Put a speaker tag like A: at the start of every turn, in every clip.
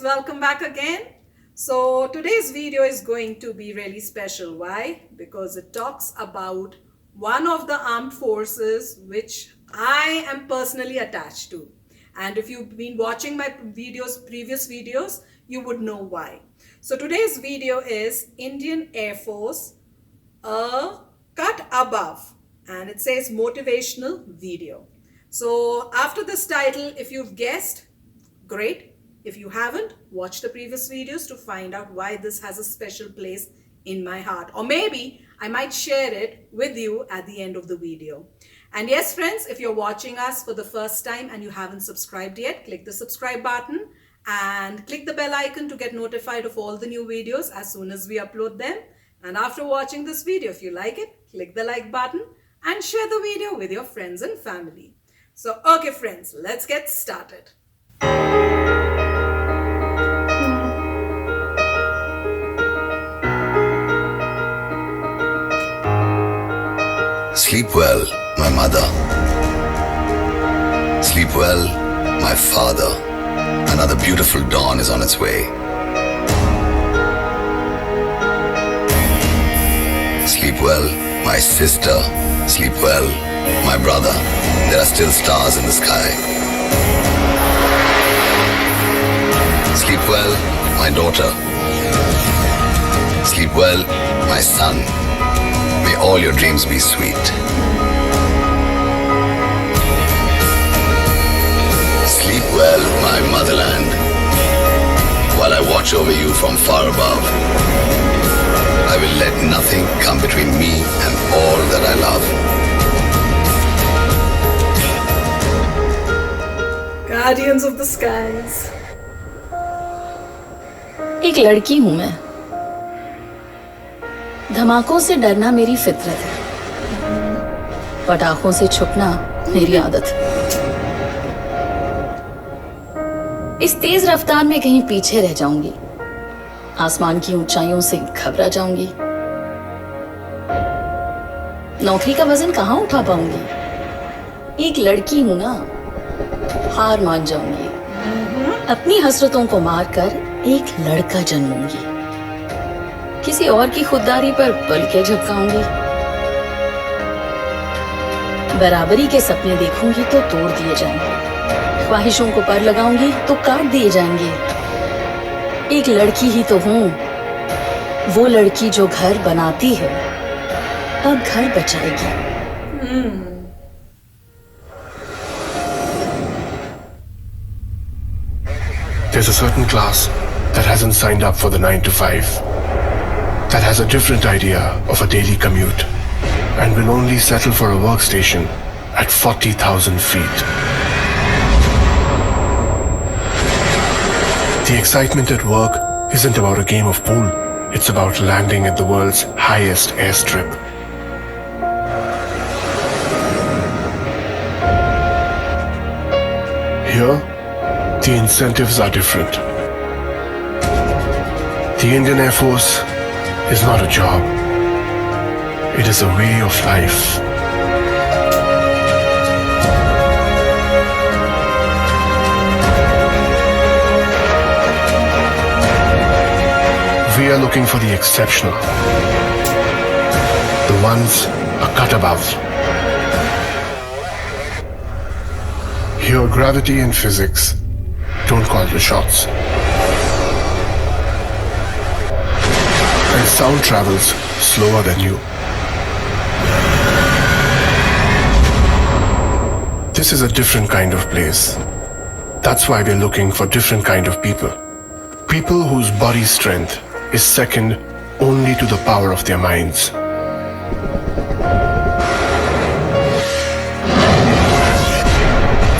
A: welcome back again. So today's video is going to be really special. Why? Because it talks about one of the armed forces which I am personally attached to. And if you've been watching my previous videos, you would know why. So today's video is Indian Air Force, a cut above, and it says motivational video. So after this title, if you've guessed, great. If you haven't, watch the previous videos to find out why this has a special place in my heart. Or maybe I might share it with you at the end of the video. And yes, friends, if you're watching us for the first time and you haven't subscribed yet, click the subscribe button and click the bell icon to get notified of all the new videos as soon as we upload them. And after watching this video, if you like it, click the like button and share the video with your friends and family. So, okay friends, let's get started.
B: Sleep well, my mother. Sleep well, my father. Another beautiful dawn is on its way. Sleep well, my sister. Sleep well, my brother. There are still stars in the sky. Sleep well, my daughter. Sleep well, my son. May all your dreams be sweet. Sleep well, my motherland, while I watch over you from far above. I will let nothing come between me and all that I love.
A: Guardians of the skies.
C: एक लड़की हूं मैं। धमाकों से डरना मेरी फितरत है, पटाखों से छुपना मेरी आदत है। इस तेज रफ्तार में कहीं पीछे रह जाऊंगी, आसमान की ऊंचाइयों से घबरा जाऊंगी। नौकरी का वजन कहां उठा पाऊंगी? एक लड़की हूं ना, हार मान जाऊंगी। अपनी हसरतों को मारकर एक लड़का जन्मूंगी, किसी और की खुददारी पर पलके झपकाऊंगी। बराबरी के सपने देखूंगी तो तोड़ दिए जाएंगे, ख्वाहिशों को पर लगाऊंगी तो काट दिए जाएंगे। एक लड़की ही तो हूं, वो लड़की जो घर बनाती है अब घर बचाएगी।
D: There's a certain class that hasn't signed up for the 9 to 5, that has a different idea of a daily commute, and will only settle for a workstation at 40,000 feet. The excitement at work isn't about a game of pool, it's about landing at the world's highest airstrip. Here, the incentives are different. The Indian Air Force is not a job. It is a way of life. We are looking for the exceptional, the ones a cut above. Here, gravity and physics don't call the shots. And sound travels slower than you. This is a different kind of place. That's why we're looking for different kind of people. People whose body strength is second only to the power of their minds.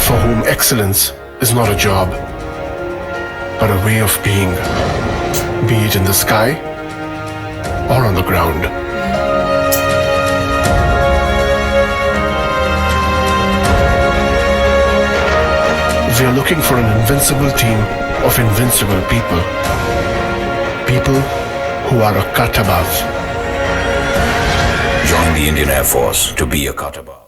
D: For whom excellence is not a job, but a way of being, be it in the sky or on the ground. We are looking for an invincible team of invincible people. People who are a cut above.
B: Join the Indian Air Force to be a cut above.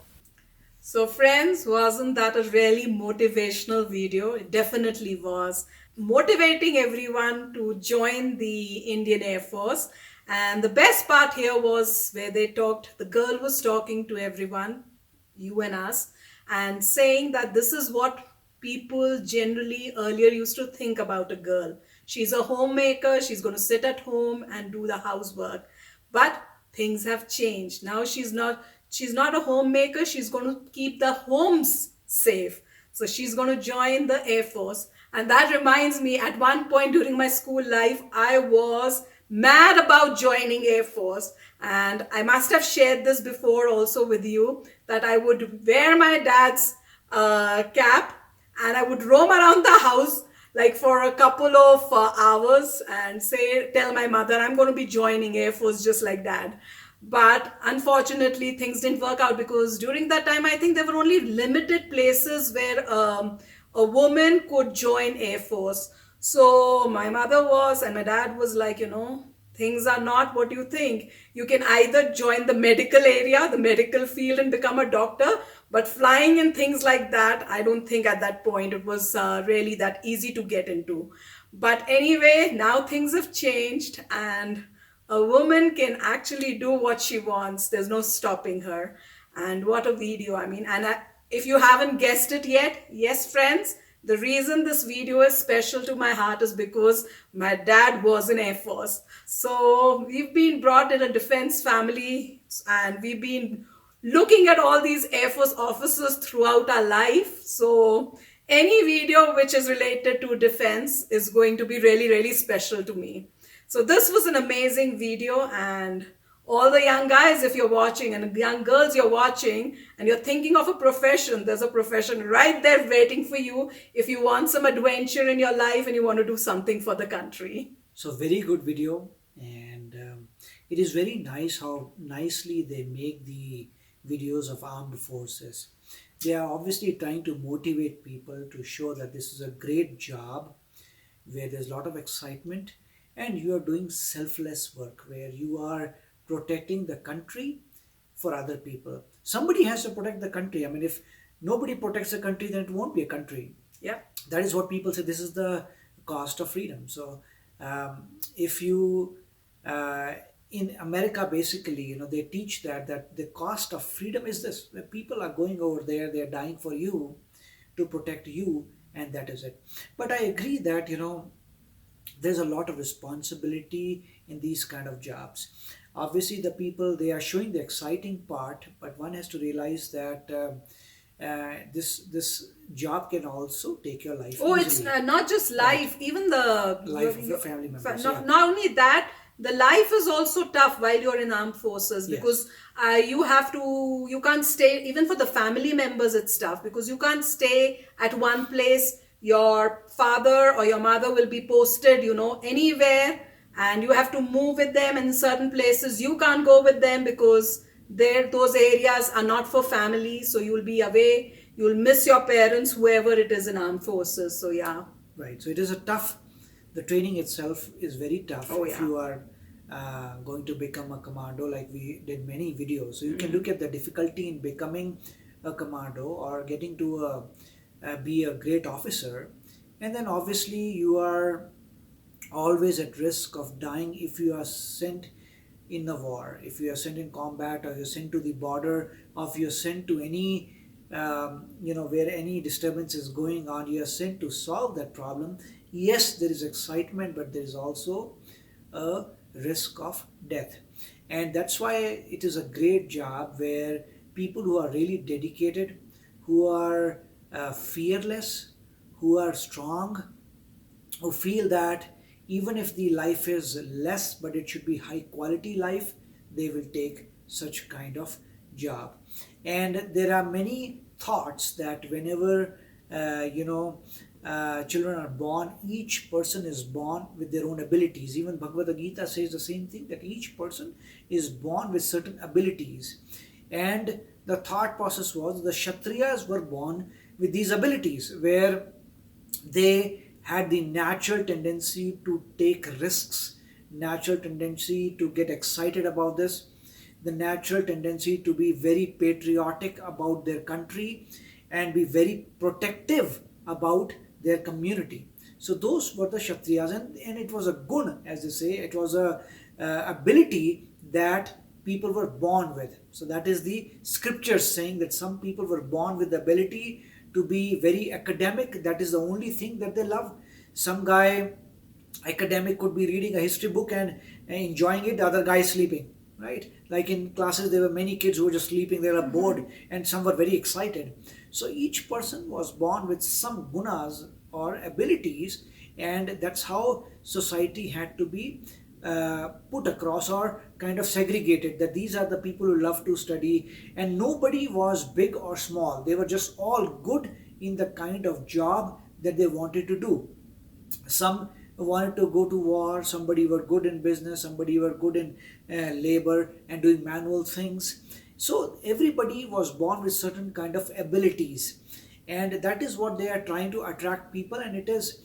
A: So friends, wasn't that a really motivational video? It definitely was. motivating everyone to join the Indian Air Force. And the best part here was where the girl was talking to everyone, you and us, and saying that this is what people generally earlier used to think about a girl. She's a homemaker, she's going to sit at home and do the housework. But things have changed. Now she's not a homemaker, she's going to keep the homes safe. So she's going to join the Air Force. And that reminds me, at one point during my school life, I was mad about joining Air Force. And I must have shared this before also with you, that I would wear my dad's cap and I would roam around the house like for a couple of hours and tell my mother I'm going to be joining Air Force just like that. But unfortunately, things didn't work out because during that time, I think there were only limited places where a woman could join Air Force. So my mother was, and my dad was like, things are not what you think. You can either join the medical area, the medical field, and become a doctor, but flying and things like that, I don't think at that point it was really that easy to get into. But anyway, now things have changed, and a woman can actually do what she wants. There's no stopping her. And what a video. I mean, if you haven't guessed it yet, yes, friends, the reason this video is special to my heart is because my dad was in Air Force. So we've been brought in a defense family and we've been looking at all these Air Force officers throughout our life. So any video which is related to defense is going to be really, really special to me. So this was an amazing video, and all the young guys, if you're watching, and the young girls you're watching, and you're thinking of a profession, there's a profession right there waiting for you if you want some adventure in your life and you want to do something for the country.
E: So very good video, and it is very nice how nicely they make the videos of armed forces. They are obviously trying to motivate people to show that this is a great job where there's a lot of excitement and you are doing selfless work where you are protecting the country for other people. Somebody has to protect the country. I mean, if nobody protects the country, then it won't be a country.
A: Yeah.
E: That is what people say. This is the cost of freedom. So if you in America, basically, they teach that the cost of freedom is this: the people are going over there, they're dying for you to protect you, and that is it. But I agree that there's a lot of responsibility in these kind of jobs. Obviously, the people, they are showing the exciting part, but one has to realize that this job can also take your life
A: Oh,
E: easily.
A: it's not just life, even the
E: Life of your family members,
A: Not,
E: yeah.
A: not only that, the life is also tough while you're in armed forces
E: Yes.
A: because you can't stay, even for the family members, it's tough because you can't stay at one place. Your father or your mother will be posted, anywhere, and you have to move with them. In certain places, you can't go with them because those areas are not for family. So you'll be away. You'll miss your parents, whoever it is in armed forces. So yeah.
E: Right. So it is the training itself is very tough.
A: Oh,
E: If
A: yeah.
E: you are going to become a commando, like we did many videos. So you can look at the difficulty in becoming a commando or getting to be a great officer. And then obviously you are always at risk of dying if you are sent in the war, if you are sent in combat, or you're sent to the border, or if you're sent to any where any disturbance is going on, you are sent to solve that problem. Yes, there is excitement, but there is also a risk of death. And that's why it is a great job where people who are really dedicated, who are fearless, who are strong, who feel that even if the life is less but it should be high quality life, they will take such kind of job. And there are many thoughts that whenever children are born, each person is born with their own abilities. Even Bhagavad Gita says the same thing, that each person is born with certain abilities. And the thought process was the Kshatriyas were born with these abilities where they had the natural tendency to take risks, natural tendency to get excited about this, the natural tendency to be very patriotic about their country and be very protective about their community. So those were the Kshatriyas, and it was a gun, as they say. It was a ability that people were born with. So that is the scriptures saying that some people were born with the ability to be very academic. That is the only thing that they love. Some guy academic could be reading a history book and enjoying it, the other guy is sleeping, right? Like in classes there were many kids who were just sleeping, they were bored, and some were very excited. So each person was born with some gunas or abilities, and that's how society had to be put across or kind of segregated, that these are the people who love to study, and nobody was big or small, they were just all good in the kind of job that they wanted to do. Some wanted to go to war, somebody were good in business, somebody were good in labor and doing manual things. So everybody was born with certain kind of abilities, and that is what they are trying to attract people. And it is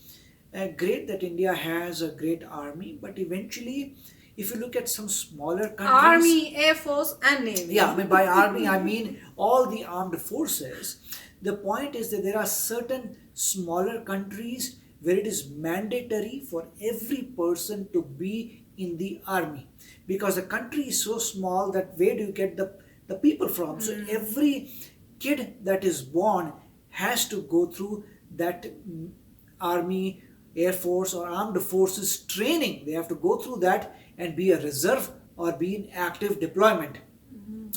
E: great that India has a great army, but eventually if you look at some smaller countries,
A: Army, Air Force, and Navy.
E: yeah, I mean, by army I mean all the armed forces. The point is that there are certain smaller countries where it is mandatory for every person to be in the army, because the country is so small that where do you get the people from? So every kid that is born has to go through that army, air force, or armed forces training. They have to go through that and be a reserve or be in active deployment.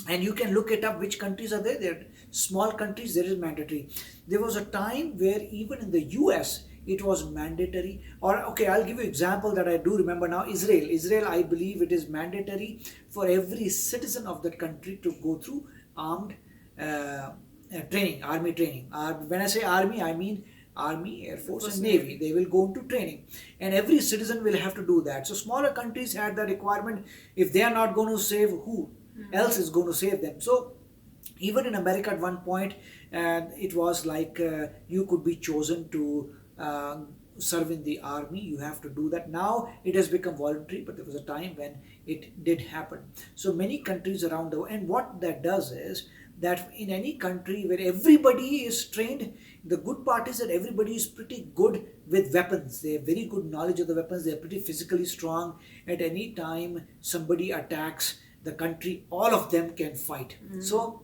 E: And you can look it up which countries are there. They're small countries, there is mandatory. There was a time where even in the US it was mandatory. Or okay, I'll give you example that I do remember now. Israel, I believe it is mandatory for every citizen of that country to go through armed training, army training. When I say army, I mean army, air force, and navy. They will go into training, and every citizen will have to do that. So smaller countries had the requirement. If they are not going to save, who else is going to save them? So even in America at one point, it was like you could be chosen to serve in the army. You have to do that. Now it has become voluntary, but there was a time when it did happen. So many countries around the world, and what that does is that in any country where everybody is trained, the good part is that everybody is pretty good with weapons. They have very good knowledge of the weapons. They are pretty physically strong. At any time somebody attacks the country, all of them can fight. So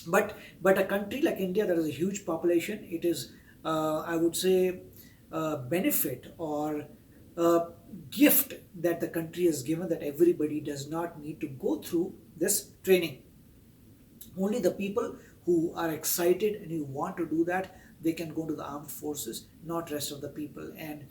E: but a country like India that has a huge population, it is I would say a benefit or a gift that the country has given, that everybody does not need to go through this training. Only the people who are excited and who want to do that, they can go to the armed forces, not rest of the people. And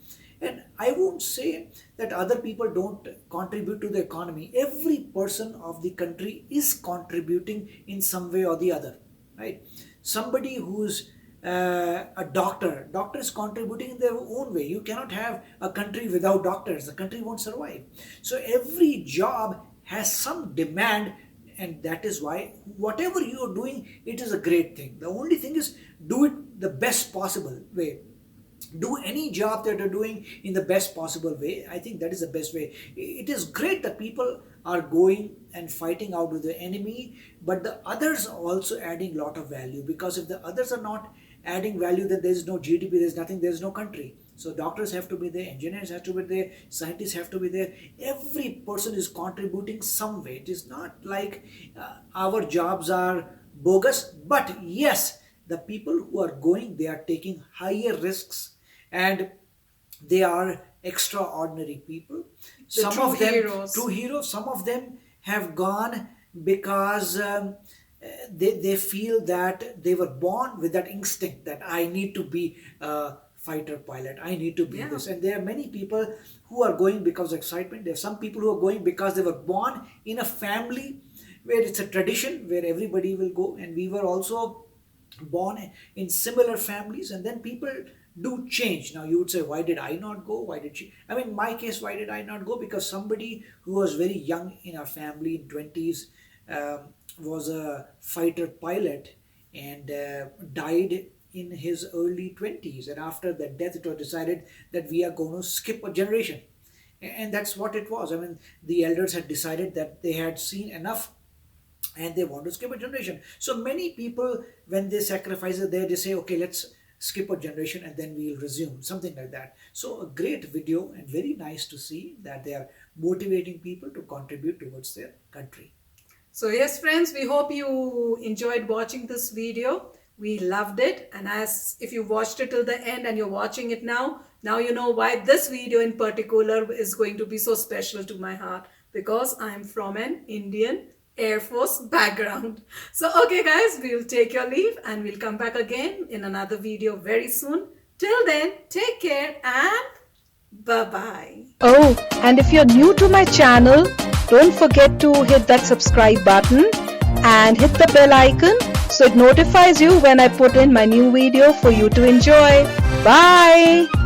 E: I won't say that other people don't contribute to the economy. Every person of the country is contributing in some way or the other, right? Somebody who's a doctor is contributing in their own way. You cannot have a country without doctors. The country won't survive. So every job has some demand, and that is why whatever you are doing, it is a great thing. The only thing is, do it the best possible way. Do any job that you're doing in the best possible way. I think that is the best way. It is great that people are going and fighting out with the enemy, but the others are also adding a lot of value, because if the others are not adding value, then there is no GDP, there's nothing, there's no country. So doctors have to be there, engineers have to be there, scientists have to be there. Every person is contributing some way. It is not like our jobs are bogus, but yes, the people who are going, they are taking higher risks, and they are extraordinary people. Some
A: true
E: of them
A: heroes.
E: true heroes. Some of them have gone because they feel that they were born with that instinct that I need to be a fighter pilot, I need to be
A: Yeah.
E: this. And there are many people who are going because of excitement. There are some people who are going because they were born in a family where it's a tradition where everybody will go, and we were also born in similar families, and then people do change. Now you would say, why did I not go? Why did she? I mean, in my case, why did I not go? Because somebody who was very young in our family, in 20s, was a fighter pilot, and died in his early 20s, and after that death it was decided that we are going to skip a generation. And that's what it was. I mean, the elders had decided that they had seen enough and they want to skip a generation. So many people, when they sacrifice it there, they say, okay, let's skip a generation and then we'll resume, something like that. So a great video, and very nice to see that they are motivating people to contribute towards their country.
A: So yes, friends, we hope you enjoyed watching this video. We loved it, and as if you watched it till the end and you're watching it now you know why this video in particular is going to be so special to my heart, because I am from an Indian Air Force background. So okay guys, we'll take your leave and we'll come back again in another video very soon. Till then, take care and bye-bye.
F: Oh, and if you're new to my channel, don't forget to hit that subscribe button and hit the bell icon so it notifies you when I put in my new video for you to enjoy. Bye!